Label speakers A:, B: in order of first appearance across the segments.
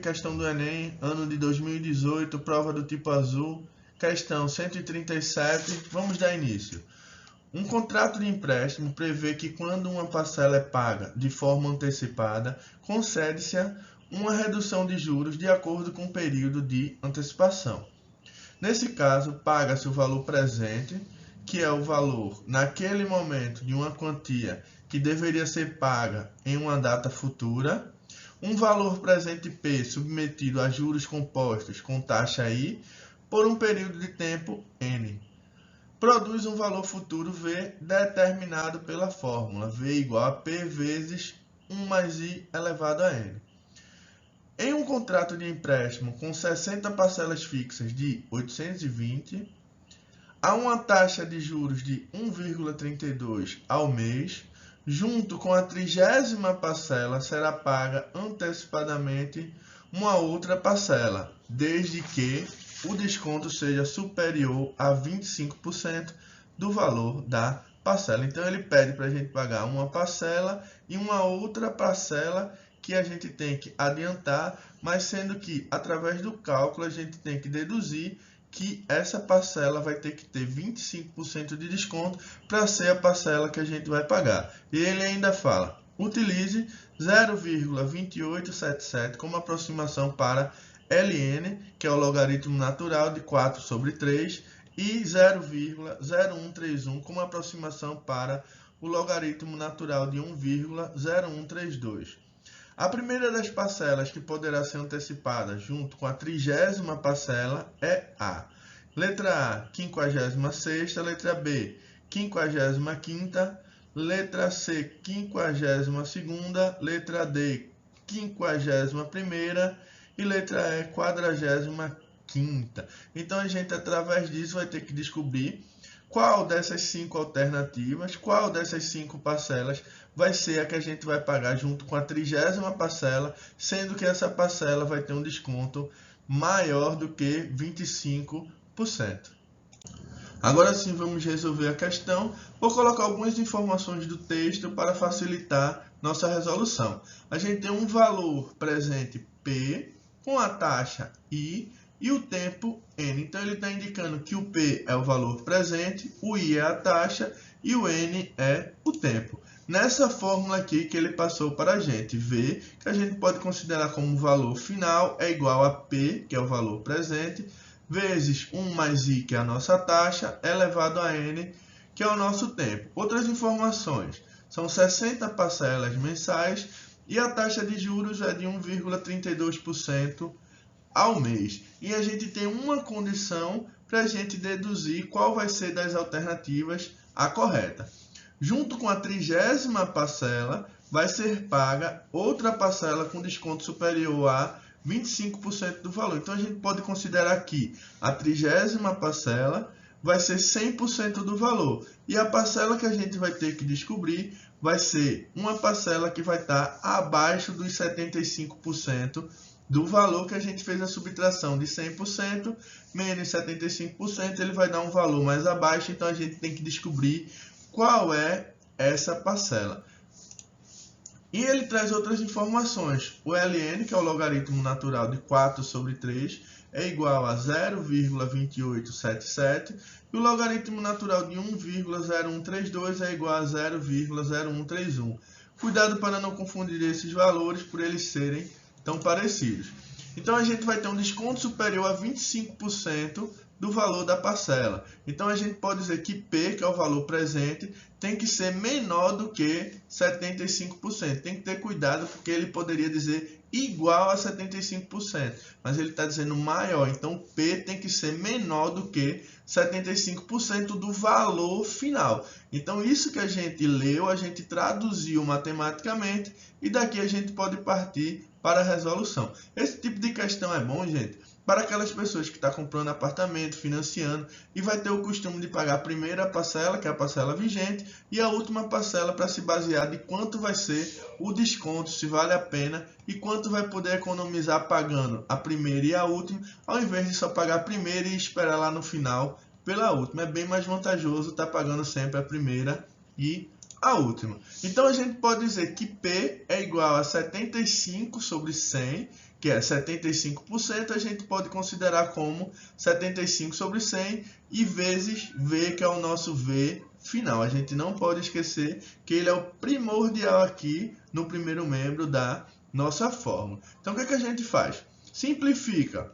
A: questão do Enem, ano de 2018, prova do tipo azul, questão 137. Vamos dar início. Um contrato de empréstimo prevê que quando uma parcela é paga de forma antecipada, concede-se uma redução de juros de acordo com o período de antecipação. Nesse caso, paga-se o valor presente, que é o valor naquele momento de uma quantia que deveria ser paga em uma data futura, um valor presente P submetido a juros compostos com taxa I por um período de tempo N. Produz um valor futuro V determinado pela fórmula V igual a P vezes 1 mais I elevado a N. Em um contrato de empréstimo com 60 parcelas fixas de 820, há uma taxa de juros de 1,32 ao mês, junto com a 30ª parcela será paga antecipadamente uma outra parcela, desde que o desconto seja superior a 25% do valor da parcela. Então, ele pede para a gente pagar uma parcela e uma outra parcela que a gente tem que adiantar, mas sendo que, através do cálculo, a gente tem que deduzir que essa parcela vai ter que ter 25% de desconto para ser a parcela que a gente vai pagar. E ele ainda fala, utilize 0,2877 como aproximação para ln, que é o logaritmo natural de 4 sobre 3, e 0,0131 como aproximação para o logaritmo natural de 1,0132. A primeira das parcelas que poderá ser antecipada junto com a 30ª parcela é a letra A, 56ª, letra B, 55ª, letra C, 52ª, letra D, 51ª e letra E, 45ª. Então, a gente, através disso, vai ter que descobrir qual dessas 5 alternativas, qual dessas 5 parcelas vai ser a que a gente vai pagar junto com a 30ª parcela, sendo que essa parcela vai ter um desconto maior do que 25%. Agora sim, vamos resolver a questão. Vou colocar algumas informações do texto para facilitar nossa resolução. A gente tem um valor presente P com a taxa I e o tempo N. Então, ele está indicando que o P é o valor presente, o I é a taxa e o N é o tempo. Nessa fórmula aqui que ele passou para a gente, V, que a gente pode considerar como valor final, é igual a P, que é o valor presente, vezes 1 mais I, que é a nossa taxa, elevado a N, que é o nosso tempo. Outras informações, são 60 parcelas mensais e a taxa de juros é de 1,32% ao mês. E a gente tem uma condição para a gente deduzir qual vai ser das alternativas a correta. Junto com a 30ª parcela, vai ser paga outra parcela com desconto superior a 25% do valor. Então, a gente pode considerar que a 30ª parcela vai ser 100% do valor. E a parcela que a gente vai ter que descobrir vai ser uma parcela que vai estar abaixo dos 75% do valor que a gente fez a subtração de 100% menos 75%, ele vai dar um valor mais abaixo. Então, a gente tem que descobrir qual é essa parcela. E ele traz outras informações. O ln, que é o logaritmo natural de 4 sobre 3, é igual a 0,2877. E o logaritmo natural de 1,0132 é igual a 0,0131. Cuidado para não confundir esses valores por eles serem tão parecidos. Então, a gente vai ter um desconto superior a 25% do valor da parcela. Então, a gente pode dizer que P, que é o valor presente, tem que ser menor do que 75%. Tem que ter cuidado, porque ele poderia dizer igual a 75%, mas ele está dizendo maior. Então, P tem que ser menor do que 75% do valor final. Então, isso que a gente leu, a gente traduziu matematicamente e daqui a gente pode partir para a resolução. Esse tipo de questão é bom, gente, para aquelas pessoas que estão comprando apartamento, financiando, e vai ter o costume de pagar a primeira parcela, que é a parcela vigente, e a última parcela para se basear de quanto vai ser o desconto, se vale a pena, e quanto vai poder economizar pagando a primeira e a última, ao invés de só pagar a primeira e esperar lá no final pela última. É bem mais vantajoso estar pagando sempre a primeira e a última. Então, a gente pode dizer que P é igual a 75 sobre 100, que é 75%, a gente pode considerar como 75 sobre 100 e vezes V, que é o nosso V final. A gente não pode esquecer que ele é o primordial aqui no primeiro membro da nossa fórmula. Então, o que é que a gente faz? Simplifica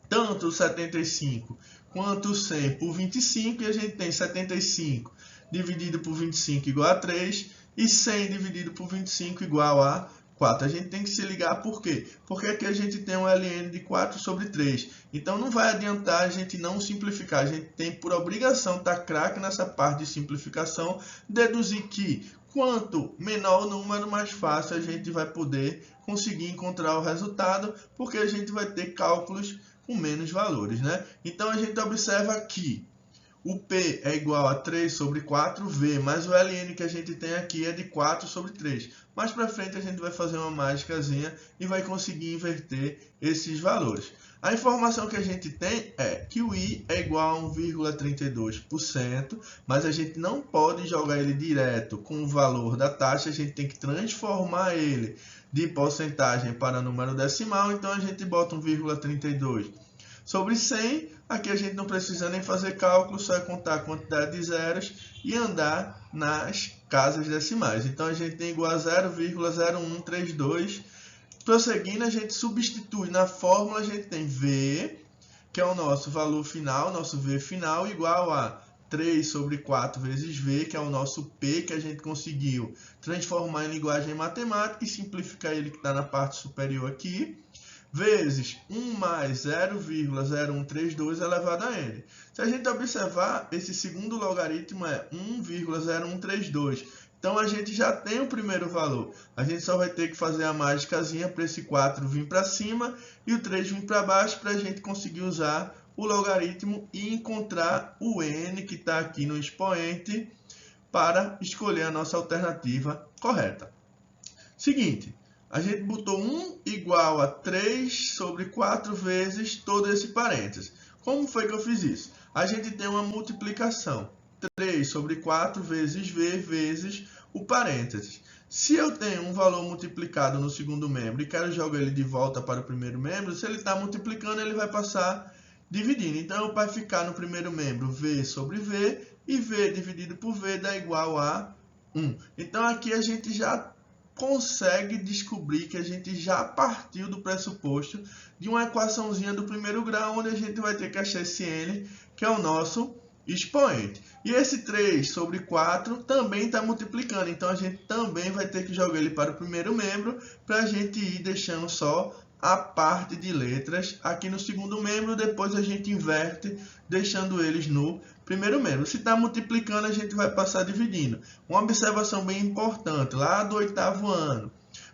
A: tanto o 75 quanto o 100 por 25, e a gente tem 75 dividido por 25 igual a 3, e 100 dividido por 25 igual a 4. A gente tem que se ligar por quê? Porque aqui a gente tem um ln de 4 sobre 3. Então, não vai adiantar a gente não simplificar. A gente tem por obrigação estar craque nessa parte de simplificação, deduzir que quanto menor o número, mais fácil a gente vai poder conseguir encontrar o resultado, porque a gente vai ter cálculos com menos valores, né? Então, a gente observa que o P é igual a 3 sobre 4V, mas o ln que a gente tem aqui é de 4 sobre 3. Mais para frente a gente vai fazer uma mágicazinha e vai conseguir inverter esses valores. A informação que a gente tem é que o I é igual a 1,32%, mas a gente não pode jogar ele direto com o valor da taxa, a gente tem que transformar ele de porcentagem para número decimal, então a gente bota 1,32 sobre 100, aqui a gente não precisa nem fazer cálculo, só é contar a quantidade de zeros e andar nas casas decimais. Então, a gente tem igual a 0,0132. Prosseguindo, a gente substitui na fórmula, a gente tem V, que é o nosso valor final, nosso V final, igual a 3 sobre 4 vezes V, que é o nosso P, que a gente conseguiu transformar em linguagem matemática e simplificar ele, que está na parte superior aqui, vezes 1 mais 0,0132 elevado a n. Se a gente observar, esse segundo logaritmo é 1,0132. Então, a gente já tem o primeiro valor. A gente só vai ter que fazer a mágicazinha para esse 4 vir para cima e o 3 vir para baixo, para a gente conseguir usar o logaritmo e encontrar o n que está aqui no expoente para escolher a nossa alternativa correta. Seguinte. A gente botou 1 igual a 3 sobre 4 vezes todo esse parênteses. Como foi que eu fiz isso? A gente tem uma multiplicação. 3 sobre 4 vezes V vezes o parênteses. Se eu tenho um valor multiplicado no segundo membro e quero jogar ele de volta para o primeiro membro, se ele está multiplicando, ele vai passar dividindo. Então, vai ficar no primeiro membro V sobre V, e V dividido por V dá igual a 1. Então, aqui a gente já consegue descobrir que a gente já partiu do pressuposto de uma equaçãozinha do primeiro grau, onde a gente vai ter que achar esse n, que é o nosso expoente. E esse 3 sobre 4 também está multiplicando, então a gente também vai ter que jogar ele para o primeiro membro, para a gente ir deixando só a parte de letras aqui no segundo membro, depois a gente inverte, deixando eles no primeiro membro. Se está multiplicando, a gente vai passar dividindo. Uma observação bem importante, lá do 8º ano.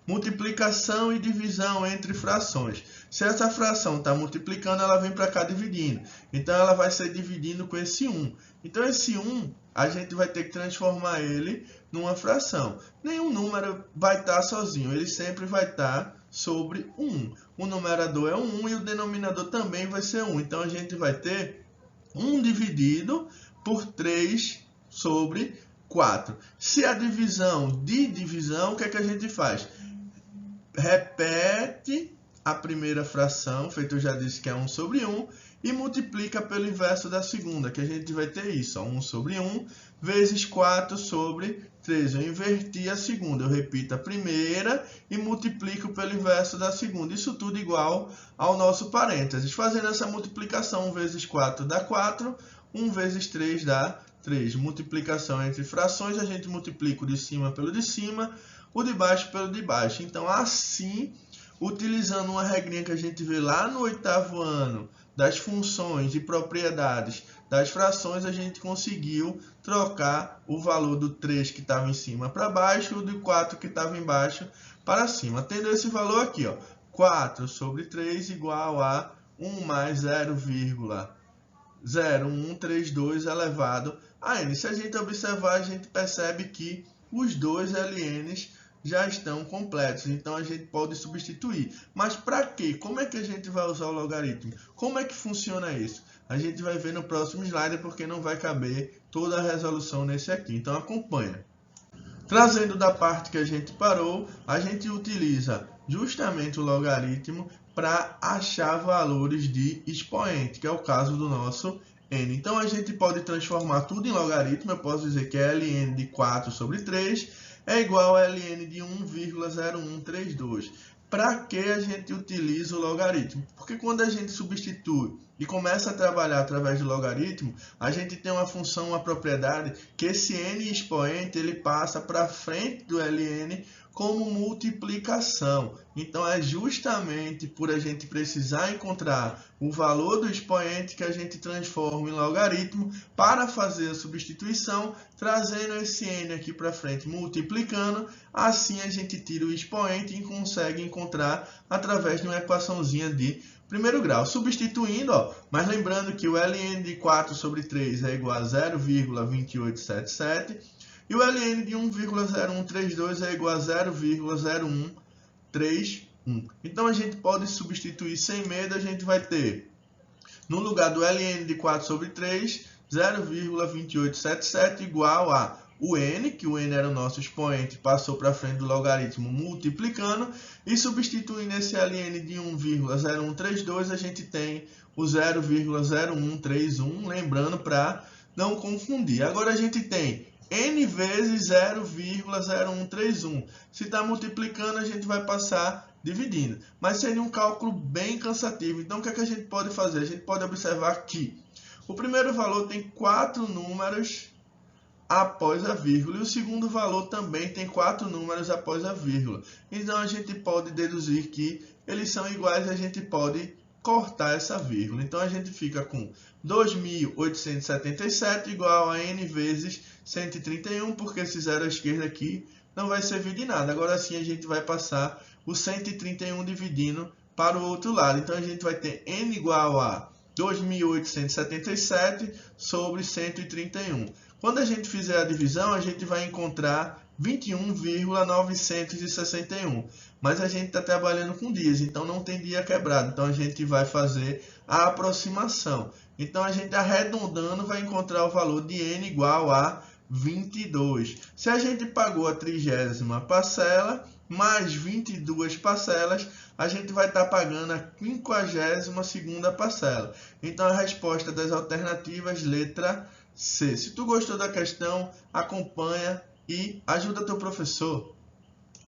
A: Multiplicação e divisão entre frações. Se essa fração está multiplicando, ela vem para cá dividindo. Então, ela vai ser dividindo com esse 1. Então, esse 1, a gente vai ter que transformar ele numa fração. Nenhum número vai estar sozinho, ele sempre vai estar sobre 1. O numerador é 1 e o denominador também vai ser 1. Então, a gente vai ter 1 dividido por 3 sobre 4. Se a divisão de divisão, o que é que a gente faz? Repete a primeira fração, feito eu já disse que é 1 sobre 1, e multiplica pelo inverso da segunda, que a gente vai ter isso, ó, 1 sobre 1 vezes 4 sobre 3. Eu inverti a segunda, eu repito a primeira e multiplico pelo inverso da segunda. Isso tudo igual ao nosso parênteses. Fazendo essa multiplicação, 1 vezes 4 dá 4, 1 vezes 3 dá 3. Multiplicação entre frações, a gente multiplica o de cima pelo de cima, o de baixo pelo de baixo. Então, assim, utilizando uma regrinha que a gente vê lá no 8º ano, das funções e propriedades das frações, a gente conseguiu trocar o valor do 3 que estava em cima para baixo e o do 4 que estava embaixo para cima. Tendo esse valor aqui, ó, 4 sobre 3 igual a 1 mais 0,0132 elevado a n. Se a gente observar, a gente percebe que os dois ln's já estão completos, então a gente pode substituir. Mas para quê? Como é que a gente vai usar o logaritmo? Como é que funciona isso? A gente vai ver no próximo slide, porque não vai caber toda a resolução nesse aqui. Então acompanha. Trazendo da parte que a gente parou, a gente utiliza justamente o logaritmo para achar valores de expoente, que é o caso do nosso n. Então, a gente pode transformar tudo em logaritmo. Eu posso dizer que ln de 4 sobre 3 é igual a ln de 1,0132. Para que a gente utiliza o logaritmo? Porque quando a gente substitui e começa a trabalhar através do logaritmo, a gente tem uma função, uma propriedade, que esse n expoente ele passa para frente do ln como multiplicação. Então, é justamente por a gente precisar encontrar o valor do expoente que a gente transforma em logaritmo para fazer a substituição, trazendo esse n aqui para frente, multiplicando. Assim, a gente tira o expoente e consegue encontrar através de uma equaçãozinha de primeiro grau. Substituindo, mas lembrando que o ln de 4 sobre 3 é igual a 0,2877. E o ln de 1,0132 é igual a 0,0131. Então, a gente pode substituir sem medo. A gente vai ter, no lugar do ln de 4 sobre 3, 0,2877 igual a o n, que o n era o nosso expoente, passou para frente do logaritmo multiplicando. E substituindo esse ln de 1,0132, a gente tem o 0,0131, lembrando para não confundir. Agora, a gente tem n vezes 0,0131. Se está multiplicando, a gente vai passar dividindo. Mas seria um cálculo bem cansativo. Então, o que é que a gente pode fazer? A gente pode observar que o primeiro valor tem 4 números após a vírgula. E o segundo valor também tem 4 números após a vírgula. Então, a gente pode deduzir que eles são iguais e a gente pode cortar essa vírgula. Então, a gente fica com 2.877 igual a n vezes 131, porque esse zero à esquerda aqui não vai servir de nada. Agora sim, a gente vai passar o 131 dividindo para o outro lado. Então, a gente vai ter n igual a 2.877 sobre 131. Quando a gente fizer a divisão, a gente vai encontrar 21,961. Mas a gente está trabalhando com dias, então não tem dia quebrado. Então, a gente vai fazer a aproximação. Então, a gente arredondando vai encontrar o valor de n igual a 22. Se a gente pagou a 30ª parcela, mais 22 parcelas, a gente vai estar pagando a 52ª parcela. Então, a resposta das alternativas, letra C. Se tu gostou da questão, acompanha e ajuda teu professor.